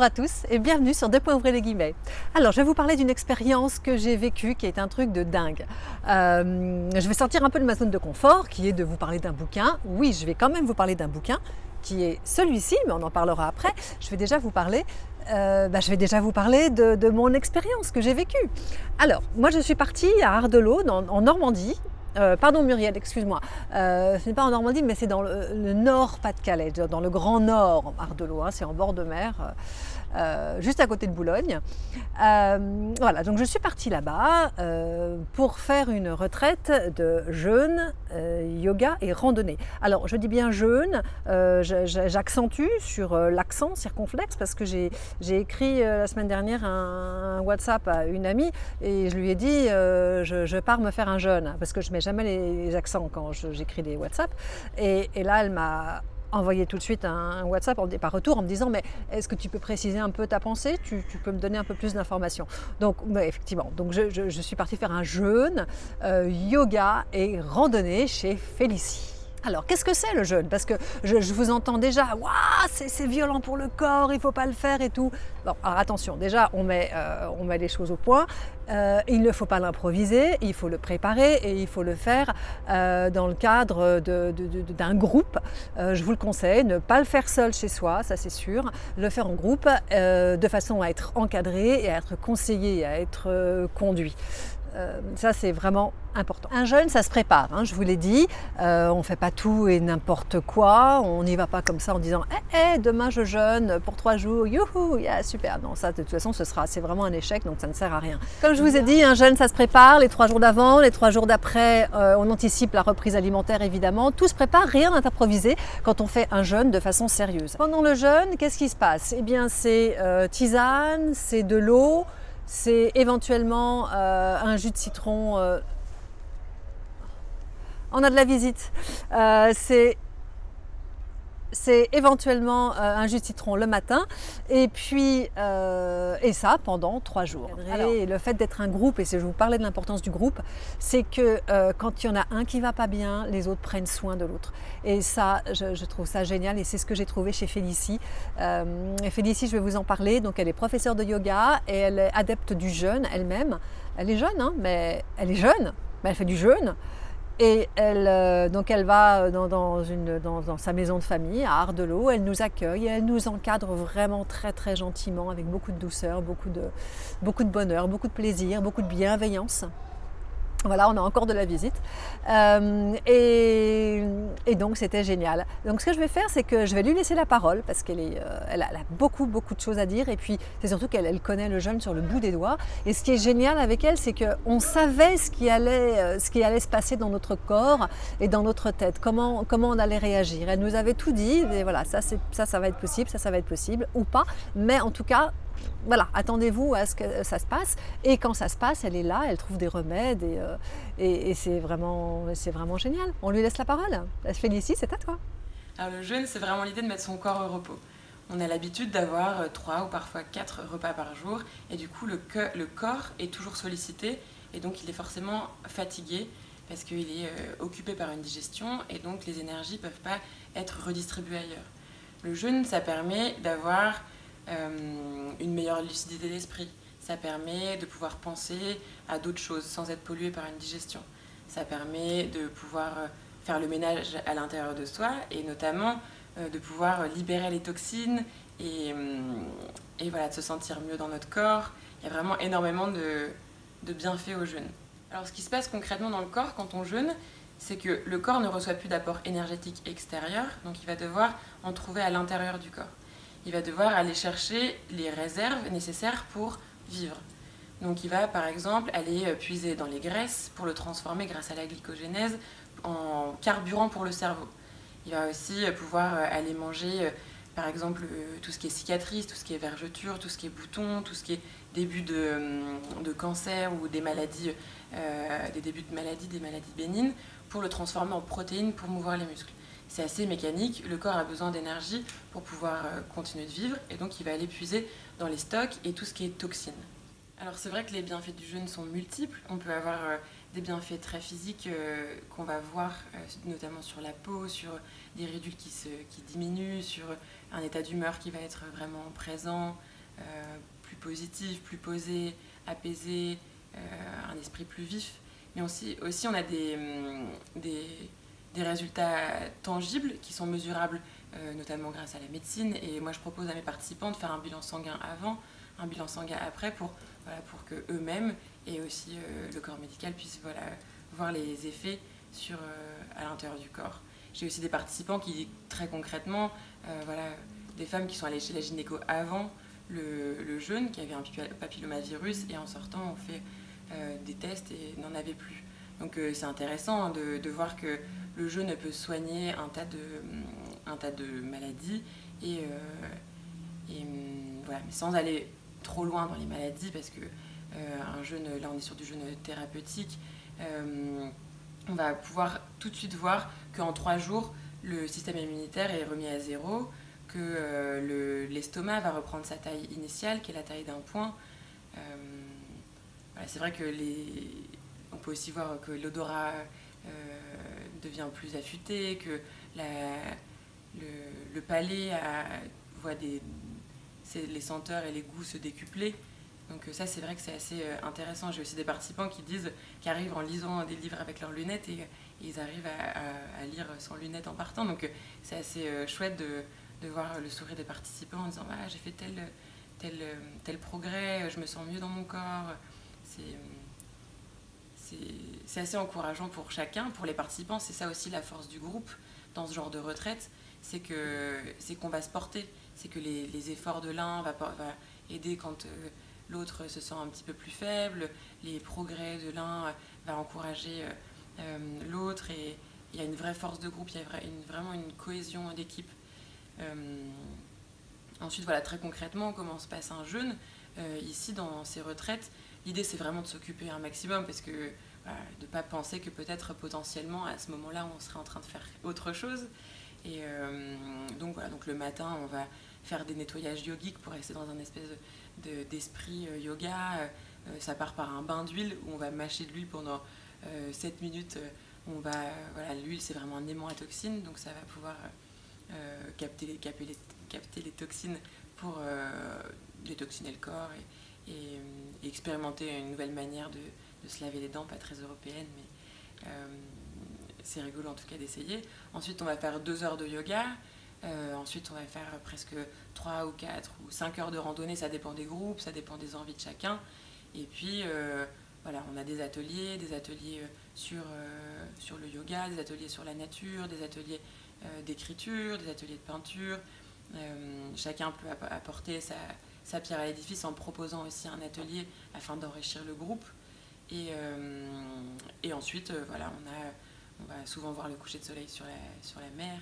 à tous et bienvenue sur Deux points ouvrez les guillemets. Alors je vais vous parler d'une expérience que j'ai vécue qui est un truc de dingue. Je vais sortir un peu de ma zone de confort qui est de vous parler d'un bouquin. Oui, je vais quand même vous parler d'un bouquin qui est celui-ci, mais on en parlera après. Je vais déjà vous parler de mon expérience que j'ai vécue. Alors, moi je suis partie à Ardelot, en Normandie. Pardon Muriel, excuse-moi. Ce n'est pas en Normandie, mais c'est dans le nord Pas-de-Calais, dans le grand nord Ardelot, hein, c'est en bord de mer, juste à côté de Boulogne. Voilà, donc je suis partie là-bas pour faire une retraite de jeûne, yoga et randonnée. Alors je dis bien jeûne, j'accentue sur l'accent circonflexe parce que j'ai écrit la semaine dernière un WhatsApp à une amie et je lui ai dit je pars me faire un jeûne parce que je mets jamais les accents quand j'écris des WhatsApp et là elle m'a envoyé tout de suite un WhatsApp par retour en me disant mais est-ce que tu peux préciser un peu ta pensée, tu peux me donner un peu plus d'informations. Donc effectivement, donc je suis partie faire un jeûne, yoga et randonnée chez Félicie. Alors, qu'est-ce que c'est le jeûne? Parce que je vous entends déjà, waouh, c'est violent pour le corps, il ne faut pas le faire et tout. Bon, alors attention, déjà, on met les choses au point. Il ne faut pas l'improviser, il faut le préparer et il faut le faire dans le cadre d'un groupe. Je vous le conseille, ne pas le faire seul chez soi, ça c'est sûr. Le faire en groupe de façon à être encadré et à être conseillé, à être conduit. Ça c'est vraiment important. Un jeûne, ça se prépare, hein, je vous l'ai dit, on ne fait pas tout et n'importe quoi, on n'y va pas comme ça en disant demain je jeûne pour 3 jours, youhou, yeah, super. Non, ça de toute façon c'est vraiment un échec, donc ça ne sert à rien. Comme je vous ai dit, un jeûne ça se prépare, les 3 jours d'avant, les 3 jours d'après, on anticipe la reprise alimentaire évidemment, tout se prépare, rien n'est improvisé quand on fait un jeûne de façon sérieuse. Pendant le jeûne, qu'est-ce qui se passe? Eh bien c'est tisane, c'est de l'eau, c'est éventuellement un jus de citron. On a de la visite. C'est éventuellement un jus de citron le matin et puis et ça pendant 3 jours. Alors, et le fait d'être un groupe, et je vous parlais de l'importance du groupe, c'est que quand il y en a un qui va pas bien, les autres prennent soin de l'autre. Et ça, je trouve ça génial et c'est ce que j'ai trouvé chez Félicie. Félicie, je vais vous en parler. Donc elle est professeure de yoga et elle est adepte du jeûne elle-même. Elle est jeune, hein, mais elle est jeune, mais elle fait du jeûne. Et elle va dans sa maison de famille à Ardelot, elle nous accueille, et elle nous encadre vraiment très très gentiment avec beaucoup de douceur, beaucoup de bonheur, beaucoup de plaisir, beaucoup de bienveillance. Voilà, on a encore de la visite et donc c'était génial. Donc ce que je vais faire, c'est que je vais lui laisser la parole parce elle a beaucoup de choses à dire et puis c'est surtout qu'elle connaît le jeûne sur le bout des doigts. Et ce qui est génial avec elle, c'est qu'on savait ce qui allait se passer dans notre corps et dans notre tête, comment on allait réagir. Elle nous avait tout dit, et voilà, ça va être possible, ça va être possible ou pas, mais en tout cas, voilà, attendez-vous à ce que ça se passe et quand ça se passe, elle est là, elle trouve des remèdes et c'est vraiment génial. On lui laisse la parole. Félicie, c'est à toi. Alors le jeûne, c'est vraiment l'idée de mettre son corps au repos. On a l'habitude d'avoir 3 ou parfois 4 repas par jour et du coup le corps est toujours sollicité et donc il est forcément fatigué parce qu'il est occupé par une digestion et donc les énergies ne peuvent pas être redistribuées ailleurs. Le jeûne, ça permet d'avoir une meilleure lucidité d'esprit. Ça permet de pouvoir penser à d'autres choses sans être pollué par une digestion. Ça permet de pouvoir faire le ménage à l'intérieur de soi et notamment de pouvoir libérer les toxines et voilà, de se sentir mieux dans notre corps. Il y a vraiment énormément de bienfaits au jeûne. Alors ce qui se passe concrètement dans le corps quand on jeûne, c'est que le corps ne reçoit plus d'apport énergétique extérieur, donc il va devoir en trouver à l'intérieur du corps. Il va devoir aller chercher les réserves nécessaires pour vivre. Donc il va par exemple aller puiser dans les graisses pour le transformer grâce à la glycogénèse en carburant pour le cerveau. Il va aussi pouvoir aller manger par exemple tout ce qui est cicatrices, tout ce qui est vergetures, tout ce qui est boutons, tout ce qui est début de cancer ou des maladies, des débuts de maladies, des maladies bénignes, pour le transformer en protéines pour mouvoir les muscles. C'est assez mécanique, le corps a besoin d'énergie pour pouvoir continuer de vivre et donc il va aller puiser dans les stocks et tout ce qui est toxines. Alors c'est vrai que les bienfaits du jeûne sont multiples, on peut avoir des bienfaits très physiques qu'on va voir notamment sur la peau, sur des ridules qui diminuent, sur un état d'humeur qui va être vraiment présent, plus positif, plus posé, apaisé, un esprit plus vif. Mais aussi on a des résultats tangibles qui sont mesurables, notamment grâce à la médecine. Et moi, je propose à mes participants de faire un bilan sanguin avant, un bilan sanguin après, pour que eux-mêmes et aussi le corps médical puissent voir les effets à l'intérieur du corps. J'ai aussi des participants qui, très concrètement, des femmes qui sont allées chez la gynéco avant le jeûne, qui avaient un papillomavirus, et en sortant, on fait des tests et n'en avait plus. Donc c'est intéressant de voir que le jeûne peut soigner un tas de maladies, mais sans aller trop loin dans les maladies, parce que un jeûne, là on est sur du jeûne thérapeutique, on va pouvoir tout de suite voir qu'en 3 jours, le système immunitaire est remis à zéro, que l'estomac va reprendre sa taille initiale, qui est la taille d'un point. C'est vrai que on peut aussi voir que l'odorat devient plus affûté, que le palais voit les senteurs et les goûts se décupler. Donc ça, c'est vrai que c'est assez intéressant. J'ai aussi des participants qui arrivent en lisant des livres avec leurs lunettes, et ils arrivent à lire sans lunettes en partant. Donc c'est assez chouette de voir le sourire des participants en disant « Ah, j'ai fait tel progrès, je me sens mieux dans mon corps ». C'est assez encourageant pour chacun. Pour les participants, c'est ça aussi la force du groupe dans ce genre de retraite, c'est qu'on va se porter, c'est que les efforts de l'un va aider quand l'autre se sent un petit peu plus faible, les progrès de l'un va encourager l'autre, et il y a une vraie force de groupe, il y a vraiment une cohésion d'équipe. Ensuite, très concrètement, comment se passe un jeûne ici dans ces retraites. L'idée, c'est vraiment de s'occuper un maximum, parce que de ne pas penser que peut-être potentiellement à ce moment-là on serait en train de faire autre chose. Et donc le matin on va faire des nettoyages yogiques pour rester dans un espèce d'esprit yoga. Ça part par un bain d'huile où on va mâcher de l'huile pendant 7 minutes. L'huile, c'est vraiment un aimant à toxines, donc ça va pouvoir capter les toxines pour détoxiner le corps et expérimenter une nouvelle manière de se laver les dents, pas très européenne, mais c'est rigolo en tout cas d'essayer. Ensuite, on va faire 2 heures de yoga. Ensuite, on va faire presque 3 ou 4 ou 5 heures de randonnée, ça dépend des groupes, ça dépend des envies de chacun. Et puis, on a des ateliers sur le yoga, des ateliers sur la nature, des ateliers d'écriture, des ateliers de peinture. Chacun peut apporter sa pierre à l'édifice en proposant aussi un atelier afin d'enrichir le groupe. Et ensuite, on va souvent voir le coucher de soleil sur la mer.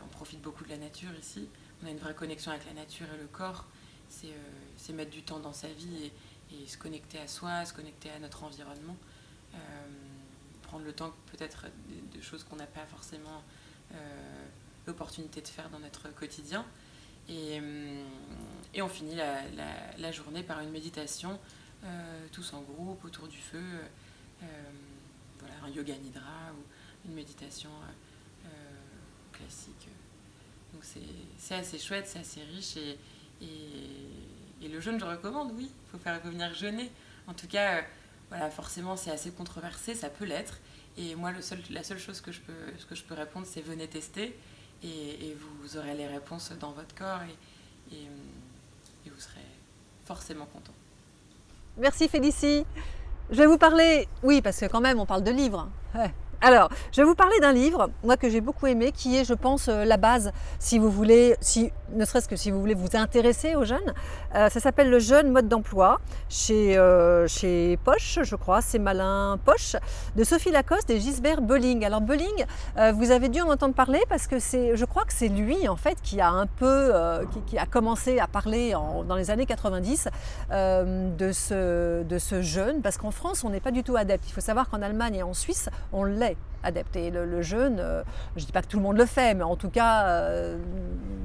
On profite beaucoup de la nature ici. On a une vraie connexion avec la nature et le corps. C'est mettre du temps dans sa vie et se connecter à soi, se connecter à notre environnement. Prendre le temps peut-être de choses qu'on n'a pas forcément l'opportunité de faire dans notre quotidien. Et on finit la journée par une méditation, tous en groupe, autour du feu, un yoga nidra ou une méditation classique. Donc c'est assez chouette, c'est assez riche, et le jeûne, je recommande, oui, il faut faire revenir jeûner. En tout cas, forcément, c'est assez controversé, ça peut l'être. Et moi, la seule chose que je peux répondre, c'est venez tester, et vous aurez les réponses dans votre corps, et vous serez forcément content. Merci Félicie. Je vais vous parler, oui, parce que quand même on parle de livres. Ouais. Alors, je vais vous parler d'un livre, moi que j'ai beaucoup aimé, qui est, je pense, la base, si vous voulez, ne serait-ce que si vous voulez vous intéresser aux jeunes. Ça s'appelle Le jeune mode d'emploi, chez Poche, je crois, c'est Malin Poche, de Sophie Lacoste et Gisbert Bolling. Alors Bolling, vous avez dû en entendre parler parce que je crois que c'est lui, en fait, qui a un peu, qui a commencé à parler dans les années 90 de ce jeûne, parce qu'en France, on n'est pas du tout adepte. Il faut savoir qu'en Allemagne et en Suisse, on l'est. adepte. Et le jeûne, je ne dis pas que tout le monde le fait, mais en tout cas,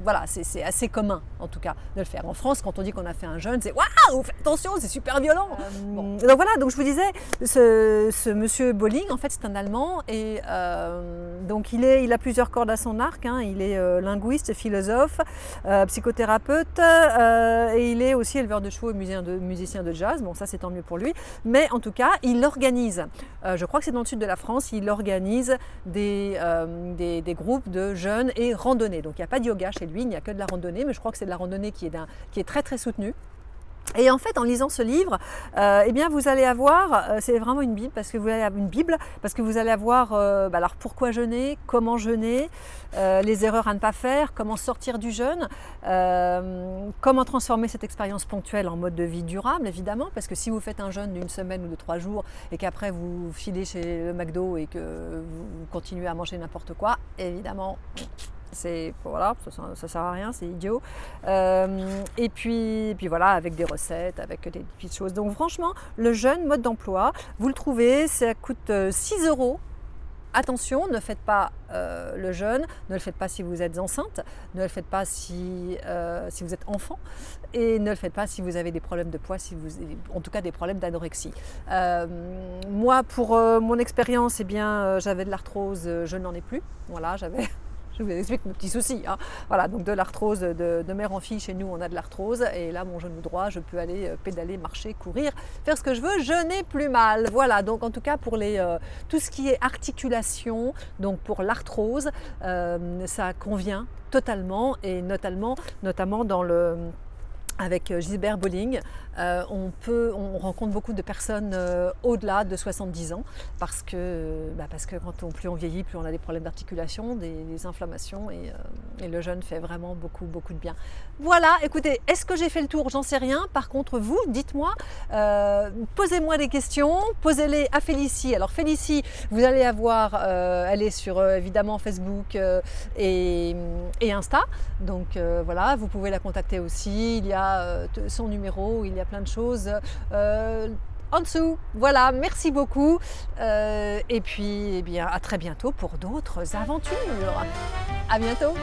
voilà, c'est assez commun en tout cas de le faire. En France, quand on dit qu'on a fait un jeûne, c'est waouh, faites attention, c'est super violent. Bon. Donc voilà, donc je vous disais, ce monsieur Bolling, en fait, c'est un Allemand et donc il a plusieurs cordes à son arc. Hein. Il est linguiste, philosophe, psychothérapeute et il est aussi éleveur de chevaux et musicien de jazz. Bon, ça c'est tant mieux pour lui. Mais en tout cas, il organise, je crois que c'est dans le sud de la France, il organise des groupes de jeunes et randonnées. Donc il n'y a pas de yoga chez lui, il n'y a que de la randonnée, mais je crois que c'est de la randonnée qui est très très soutenue. Et en fait, en lisant ce livre, eh bien, vous allez avoir, c'est vraiment une Bible, parce que vous allez avoir, alors pourquoi jeûner, comment jeûner, les erreurs à ne pas faire, comment sortir du jeûne, comment transformer cette expérience ponctuelle en mode de vie durable, évidemment, parce que si vous faites un jeûne d'une semaine ou de 3 jours et qu'après vous filez chez le McDo et que vous continuez à manger n'importe quoi, évidemment, voilà, ça sert à rien, c'est idiot. Et puis voilà, avec des recettes, avec des petites choses. Donc franchement, le jeûne mode d'emploi, vous le trouvez, ça coûte 6 €. Attention, ne faites pas le jeûne, ne le faites pas si vous êtes enceinte, ne le faites pas si vous êtes enfant et ne le faites pas si vous avez des problèmes de poids, en tout cas des problèmes d'anorexie. Moi, pour mon expérience, eh bien, j'avais de l'arthrose, je n'en ai plus. Voilà, je vous explique mes petits soucis. Hein. Voilà, donc de l'arthrose de mère en fille, chez nous on a de l'arthrose et là mon genou droit, je peux aller pédaler, marcher, courir, faire ce que je veux, je n'ai plus mal. Voilà, donc en tout cas pour tout ce qui est articulation, donc pour l'arthrose, ça convient totalement et notamment avec Gilbert Bolling, on rencontre beaucoup de personnes au-delà de 70 ans parce que plus on vieillit, plus on a des problèmes d'articulation, des inflammations et le jeûne fait vraiment beaucoup de bien. Voilà, écoutez, est-ce que j'ai fait le tour? J'en sais rien. Par contre, vous, dites-moi, posez-moi des questions, posez-les à Félicie. Alors Félicie, vous allez avoir, elle est sur évidemment Facebook et Insta, donc voilà, vous pouvez la contacter aussi. Il y a son numéro, il y a plein de choses en dessous. Voilà, merci beaucoup et puis eh bien, à très bientôt pour d'autres aventures. À bientôt.